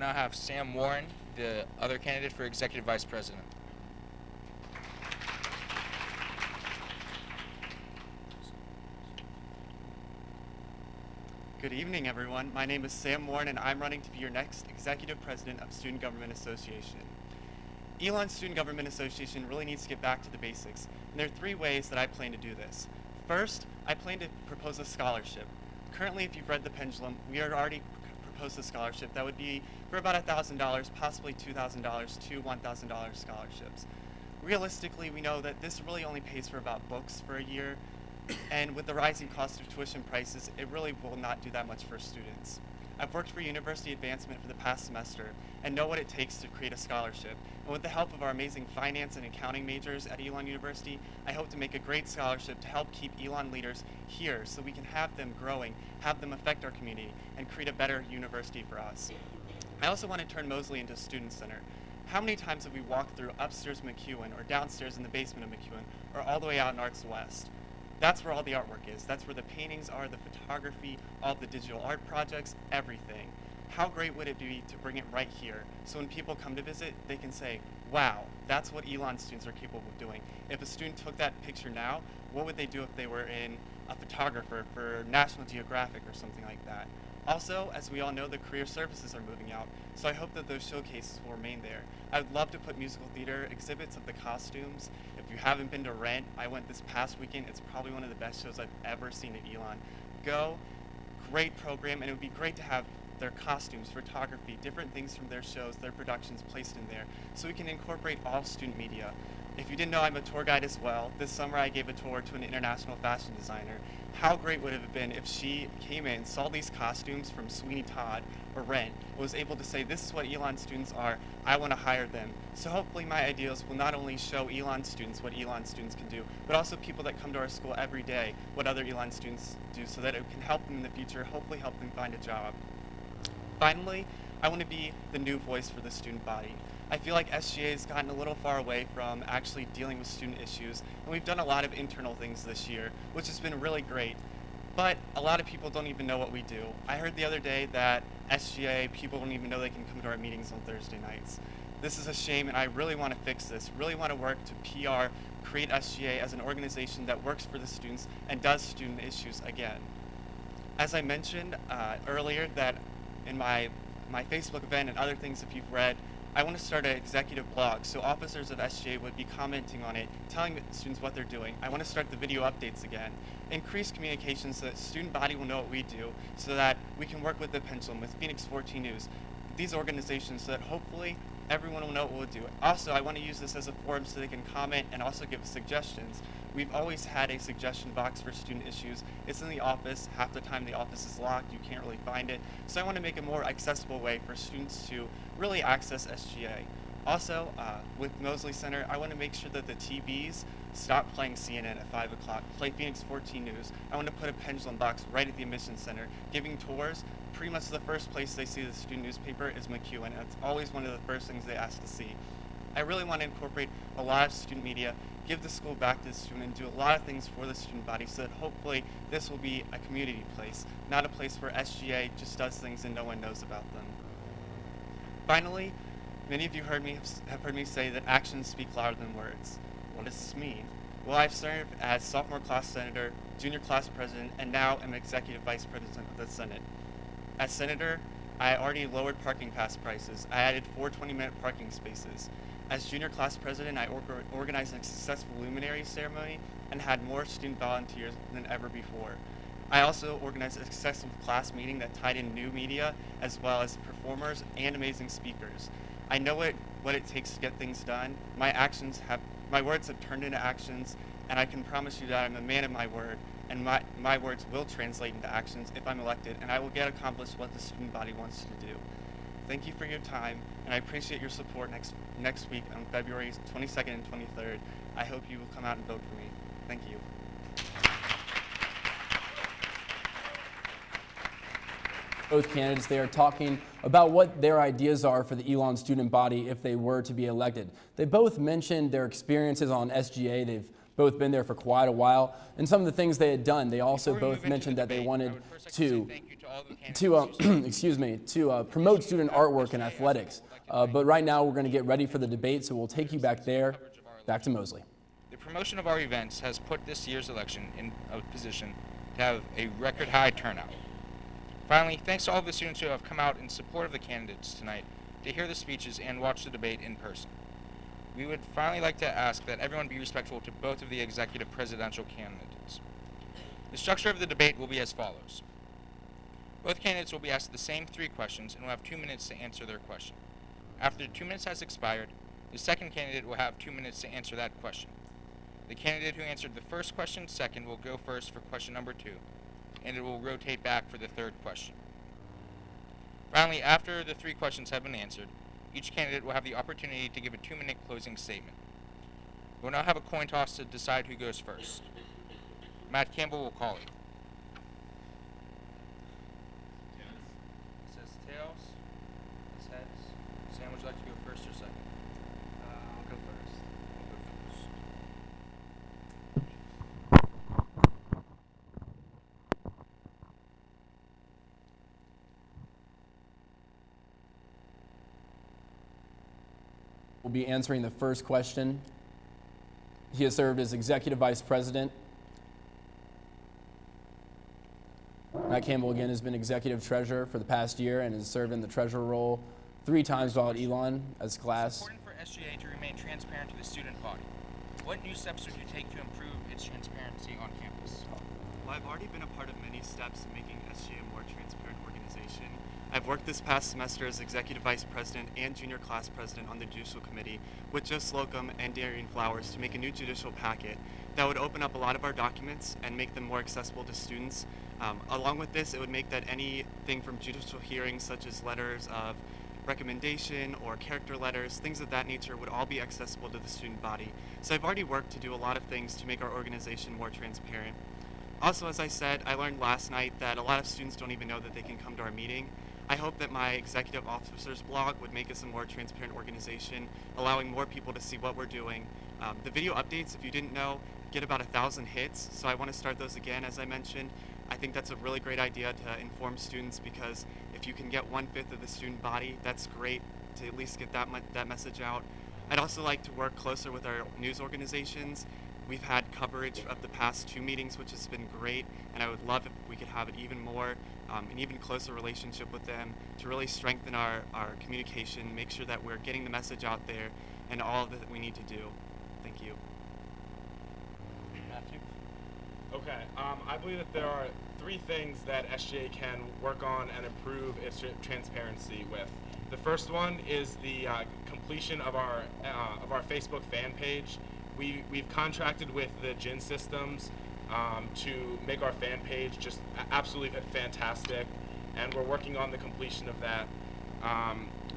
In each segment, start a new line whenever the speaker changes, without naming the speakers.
now have Sam Warren, the other candidate for Executive Vice President.
Good evening, everyone. My name is Sam Warren, and I'm running to be your next Executive President of Student Government Association. Elon Student Government Association really needs to get back to the basics, and there are 3 ways that I plan to do this. First, I plan to propose a scholarship. Currently, if you've read The Pendulum, we are already proposed a scholarship that would be for about $1,000, possibly $2,000 to $1,000 scholarships. Realistically, we know that this really only pays for about books for a year, and with the rising cost of tuition prices, it really will not do that much for students. I've worked for University Advancement for the past semester and know what it takes to create a scholarship. And with the help of our amazing finance and accounting majors at Elon University, I hope to make a great scholarship to help keep Elon leaders here so we can have them growing, have them affect our community, and create a better university for us. I also want to turn Mosley into a student center. How many times have we walked through upstairs McEwen or downstairs in the basement of McEwen or all the way out in Arts West? That's where all the artwork is. That's where the paintings are, the photography, all the digital art projects, everything. How great would it be to bring it right here so when people come to visit, they can say, wow, that's what Elon students are capable of doing. If a student took that picture now, what would they do if they were in a photographer for National Geographic or something like that? Also, as we all know, the career services are moving out, so I hope that those showcases will remain there. I would love to put musical theater exhibits of the costumes. If you haven't been to Rent, I went this past weekend. It's probably one of the best shows I've ever seen at Elon. Go, great program, and it would be great to have their costumes, photography, different things from their shows, their productions placed in there, so we can incorporate all student media. If you didn't know, I'm a tour guide as well. This summer I gave a tour to an international fashion designer. How great would it have been if she came in, saw these costumes from Sweeney Todd or Rent, and was able to say, this is what Elon students are, I want to hire them. So hopefully my ideas will not only show Elon students what Elon students can do, but also people that come to our school every day what other Elon students do so that it can help them in the future, hopefully help them find a job. Finally, I want to be the new voice for the student body. I feel like SGA has gotten a little far away from actually dealing with student issues, and we've done a lot of internal things this year, which has been really great. But a lot of people don't even know what we do. I heard the other day that SGA people don't even know they can come to our meetings on Thursday nights. This is a shame, and I really want to fix this, really want to work to PR, create SGA as an organization that works for the students and does student issues again. As I mentioned earlier, that in my Facebook event and other things, if you've read, I want to start an executive blog, so officers of SGA would be commenting on it, telling the students what they're doing. I want to start the video updates again. Increase communication so that student body will know what we do, so that we can work with the Pendulum, with Phoenix 14 News, these organizations, so that hopefully everyone will know what we'll do. Also, I want to use this as a forum so they can comment and also give us suggestions. We've always had a suggestion box for student issues. It's in the office. Half the time the office is locked. You can't really find it. So I want to make a more accessible way for students to really access SGA. Also, with Mosley Center, I want to make sure that the TVs stop playing CNN at 5 o'clock, play Phoenix 14 News. I want to put a pendulum box right at the admissions center, giving tours. Pretty much the first place they see the student newspaper is McEwen, and it's always one of the first things they ask to see. I really want to incorporate a lot of student media, give the school back to the student, and do a lot of things for the student body so that hopefully this will be a community place, not a place where SGA just does things and no one knows about them. Finally, many of you have heard me say that actions speak louder than words. What does this mean? Well, I've served as sophomore class senator, junior class president, and now am executive vice president of the Senate. As senator, I already lowered parking pass prices. I added 4 20-minute parking spaces. As junior class president, I organized a successful luminary ceremony and had more student volunteers than ever before. I also organized a successful class meeting that tied in new media as well as performers and amazing speakers. I know what it takes to get things done. My words have turned into actions, and I can promise you that I'm a man of my word, and my words will translate into actions if I'm elected, and I will get accomplished what the student body wants to do. Thank you for your time, and I appreciate your support next week on February 22nd and 23rd. I hope you will come out and vote for me. Thank you.
Both candidates, they are talking about what their ideas are for the Elon student body if they were to be elected. They both mentioned their experiences on SGA. They've both been there for quite a while. And some of the things they had done, they also
Before we
both
move into
mentioned
the
that they
debate,
wanted
I would first like to say
to
thank you to all the candidates
excuse me, to promote student artwork and athletics. But right now we're going to get ready for the debate, so we'll take you back there, back to Mosley.
The promotion of our events has put this year's election in a position to have a record high turnout. Finally, thanks to all of the students who have come out in support of the candidates tonight to hear the speeches and watch the debate in person. We would finally like to ask that everyone be respectful to both of the executive presidential candidates. The structure of the debate will be as follows. Both candidates will be asked the same 3 questions and will have 2 minutes to answer their question. After 2 minutes has expired, the second candidate will have 2 minutes to answer that question. The candidate who answered the first question second will go first for question number 2, and it will rotate back for the third question. Finally, after the 3 questions have been answered, each candidate will have the opportunity to give a 2-minute closing statement. We'll now have a coin toss to decide who goes first. Matt Campbell will call it. It says tails. It's heads. Sam, would you like to go first or second?
I'll go first.
Will be answering the first question. He has served as Executive Vice President. Matt Campbell, again, has been Executive Treasurer for the past year and has served in the Treasurer role 3 times while at Elon as class.
It's important for SGA to remain transparent to the student body. What new steps would you take to improve its transparency on campus?
Well, I've already been a part of many steps in making SGA a more transparent organization. I've worked this past semester as Executive Vice President and Junior Class President on the Judicial Committee with Joe Slocum and Darian Flowers to make a new judicial packet that would open up a lot of our documents and make them more accessible to students. Along with this, it would make that anything from judicial hearings, such as letters of recommendation or character letters, things of that nature, would all be accessible to the student body. So I've already worked to do a lot of things to make our organization more transparent. Also, as I said, I learned last night that a lot of students don't even know that they can come to our meeting. I hope that my executive officer's blog would make us a more transparent organization, allowing more people to see what we're doing. The video updates, if you didn't know, get about 1,000 hits, so I want to start those again, as I mentioned. I think that's a really great idea to inform students, because if you can get 1/5 of the student body, that's great to at least get that message out. I'd also like to work closer with our news organizations. We've had coverage of the past 2 meetings, which has been great, and I would love if we could have it even more, an even closer relationship with them to really strengthen our communication, make sure that we're getting the message out there, and all that we need to do. Thank you.
Matthew?
Okay, I believe that there are 3 things that SGA can work on and improve its transparency with. The first one is the completion of our Facebook fan page. We've contracted with the GIN systems to make our fan page just absolutely fantastic, and we're working on the completion of that.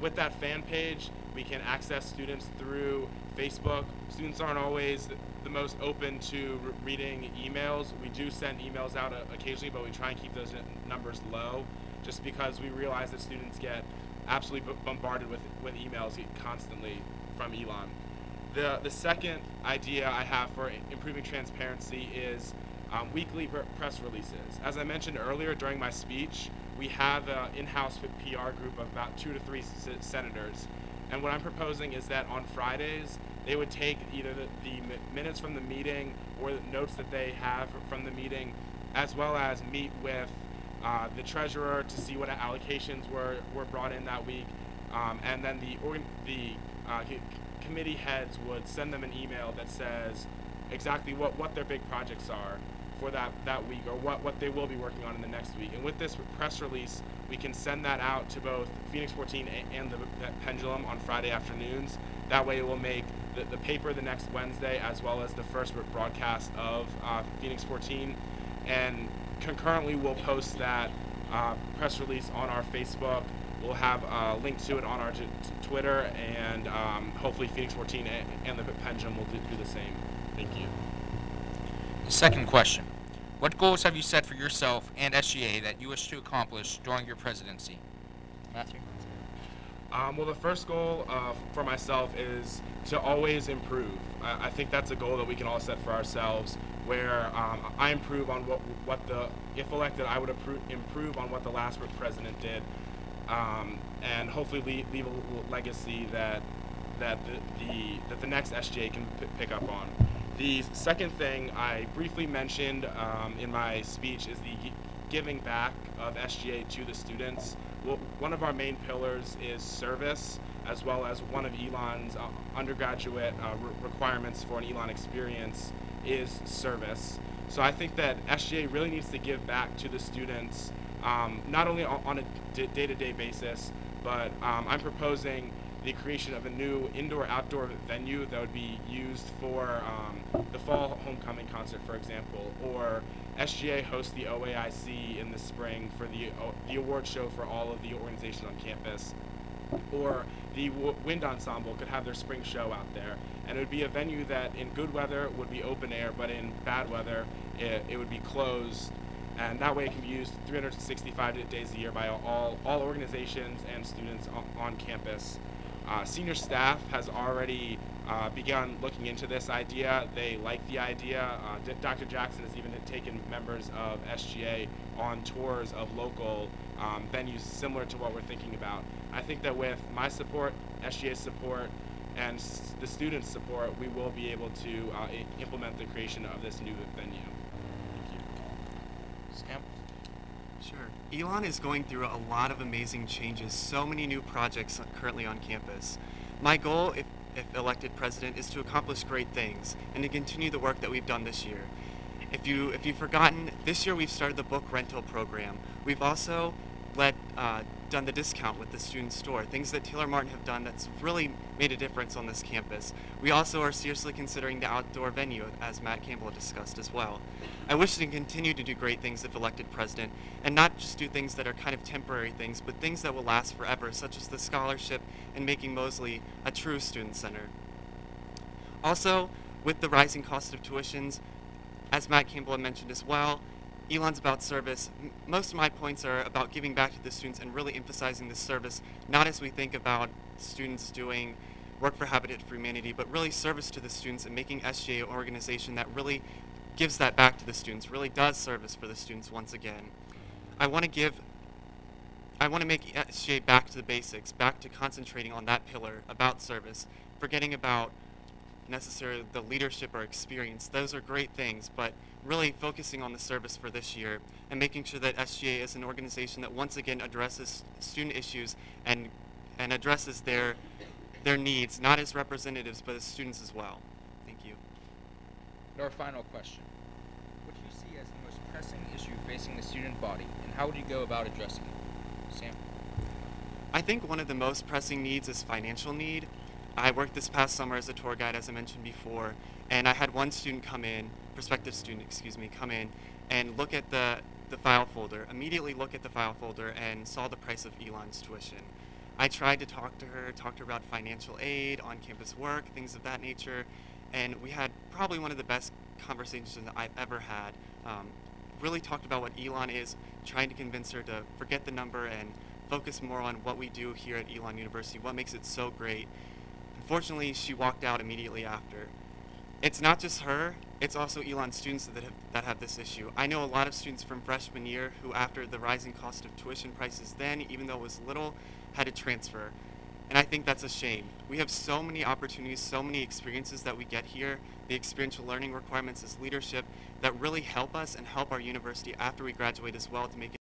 With that fan page, we can access students through Facebook. Students aren't always the most open to reading emails. We do send emails out occasionally, but we try and keep those numbers low, just because we realize that students get absolutely bombarded with emails constantly from Elon. The second idea I have for improving transparency is weekly press releases. As I mentioned earlier during my speech, we have an in-house PR group of about 2 to 3 senators, and what I'm proposing is that on Fridays they would take either the minutes from the meeting or the notes that they have from the meeting, as well as meet with the treasurer to see what allocations were brought in that week, and then the committee heads would send them an email that says exactly what their big projects are for that week, or what they will be working on in the next week. And with this press release, we can send that out to both Phoenix 14 and the Pendulum on Friday afternoons. That way it will make the paper the next Wednesday, as well as the first broadcast of Phoenix 14. And concurrently, we'll post that press release on our Facebook. We'll have a link to it on our Twitter, and hopefully Phoenix 14 and the Pendulum will do the same. Thank you.
Second question. What goals have you set for yourself and SGA that you wish to accomplish during your presidency? Matthew?
Well, the first goal for myself is to always improve. I think that's a goal that we can all set for ourselves, where I improve on if elected, I would improve on what the last president did, and hopefully leave a legacy that the next SGA can pick up on. The second thing I briefly mentioned in my speech is the giving back of SGA to the students. Well, one of our main pillars is service, as well as one of Elon's undergraduate requirements for an Elon experience is service. So I think that SGA really needs to give back to the students, not only on a day-to-day basis, but I'm proposing the creation of a new indoor-outdoor venue that would be used for the fall homecoming concert, for example, or SGA hosts the OAIC in the spring for the award show for all of the organizations on campus, or the wind ensemble could have their spring show out there, and it would be a venue that in good weather would be open air, but in bad weather it would be closed, and that way it can be used 365 days a year by all organizations and students on campus. Senior staff has already begun looking into this idea. They like the idea. Dr. Jackson has even taken members of SGA on tours of local venues similar to what we're thinking about. I think that with my support, SGA's support, and the students' support, we will be able to implement the creation of this new venue. Thank you.
Sam?
Sure. Elon is going through a lot of amazing changes, so many new projects currently on campus. My goal, if elected president, is to accomplish great things and to continue the work that we've done this year. If you've forgotten, this year we've started the book rental program. We've also done the discount with the student store, things that Taylor Martin have done that's really made a difference on this campus. We also are seriously considering the outdoor venue, as Matt Campbell discussed as well. I wish to continue to do great things if elected president, and not just do things that are kind of temporary things, but things that will last forever, such as the scholarship and making Mosley a true student center. Also, with the rising cost of tuitions, as Matt Campbell had mentioned as well, Elon's about service. Most of my points are about giving back to the students and really emphasizing the service, not as we think about students doing work for Habitat for Humanity, but really service to the students and making SGA an organization that really gives that back to the students, really does service for the students once again. I want to make SGA back to the basics, back to concentrating on that pillar about service, forgetting about necessarily the leadership or experience. Those are great things, but really focusing on the service for this year and making sure that SGA is an organization that once again addresses student issues and addresses their needs, not as representatives, but as students as well. Thank you.
Our final question. What do you see as the most pressing issue facing the student body, and how would you go about addressing it? Sam?
I think one of the most pressing needs is financial need. I worked this past summer as a tour guide, as I mentioned before, and I had one student come in, prospective student, come in and look at the file folder, immediately look at the file folder and saw the price of Elon's tuition. I tried to talk to her about financial aid, on-campus work, things of that nature, and we had probably one of the best conversations that I've ever had. Really talked about what Elon is, trying to convince her to forget the number and focus more on what we do here at Elon University, what makes it so great. Unfortunately, she walked out immediately after. It's not just her, it's also Elon students that have this issue. I know a lot of students from freshman year who, after the rising cost of tuition prices then, even though it was little, had to transfer. And I think that's a shame. We have so many opportunities, so many experiences that we get here, the experiential learning requirements as leadership, that really help us and help our university after we graduate as well to make it